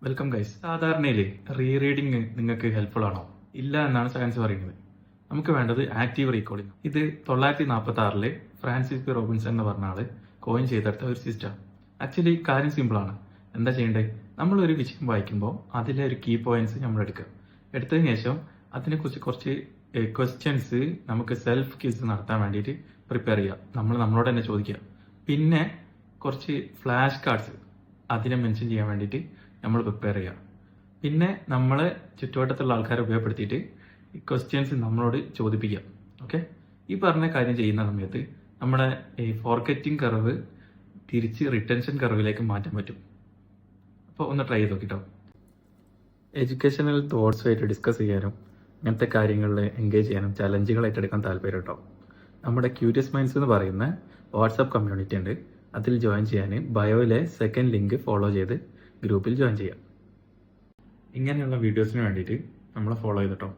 Welcome guys. സാധാരണയിൽ റീറീഡിങ് നിങ്ങൾക്ക് helpful ആണോ? ഇല്ല എന്നാണ് സയൻസ് പറയുന്നത്. നമുക്ക് വേണ്ടത് ആക്റ്റീവ് റീകോളിംഗ്. ഇത് 946 ഫ്രാൻസിസ് പി റോബിൻസൺ എന്ന് പറഞ്ഞ ആള് കോയിൻ ചെയ്തെടുത്ത ഒരു സിസ്റ്റം. ആക്ച്വലി കാര്യം സിമ്പിൾ ആണ്. എന്താ ചെയ്യേണ്ടത്? നമ്മൾ ഒരു വിഷയം വായിക്കുമ്പോൾ അതിലെ ഒരു കീ പോയിന്റ്സ് നമ്മൾ എടുക്കുക. എടുത്തതിന് ശേഷം അതിനെക്കുറിച്ച് കുറച്ച് ക്വസ്റ്റ്യൻസ് നമുക്ക് സെൽഫ് ക്വിസ് നടത്താൻ വേണ്ടിയിട്ട് പ്രിപ്പയർ ചെയ്യുക. നമ്മളോട് തന്നെ ചോദിക്കുക. പിന്നെ കുറച്ച് ഫ്ലാഷ് കാർഡ്സ് അതിനെ മെൻഷൻ ചെയ്യാൻ വേണ്ടിയിട്ട് നമ്മൾ പ്രിപ്പയർ ചെയ്യുക. പിന്നെ നമ്മൾ ചുറ്റുവട്ടത്തുള്ള ആൾക്കാരെ ഉപയോഗപ്പെടുത്തിയിട്ട് ഈ ക്വസ്റ്റ്യൻസ് നമ്മളോട് ചോദിപ്പിക്കുക. ഓക്കെ, ഈ പറഞ്ഞ കാര്യം ചെയ്യുന്ന സമയത്ത് നമ്മുടെ ഈ ഫോർഗെറ്റിംഗ് കർവ് തിരിച്ച് റിട്ടൻഷൻ കർവിലേക്ക് മാറ്റാൻ പറ്റും. അപ്പോൾ ഒന്ന് ട്രൈ ചെയ്ത് നോക്കിട്ടോ. എഡ്യൂക്കേഷണൽ തോട്ട്സുമായിട്ട് ഡിസ്കസ് ചെയ്യാനും അങ്ങനത്തെ കാര്യങ്ങളിൽ എൻഗേജ് ചെയ്യാനും ചലഞ്ചുകളായിട്ട് എടുക്കാൻ താല്പര്യം കേട്ടോ. നമ്മുടെ ക്യൂരിയസ് മൈൻഡ്സ് എന്ന് പറയുന്ന വാട്സാപ്പ് കമ്മ്യൂണിറ്റി ഉണ്ട്. അതിൽ ജോയിൻ ചെയ്യാൻ ബയോയിലെ സെക്കൻഡ് ലിങ്ക് ഫോളോ ചെയ്ത് ഗ്രൂപ്പിൽ ജോയിൻ ചെയ്യാം. ഇങ്ങനെയുള്ള വീഡിയോസിന് വേണ്ടിയിട്ട് നമ്മളെ ഫോളോ ചെയ്തിട്ടോ.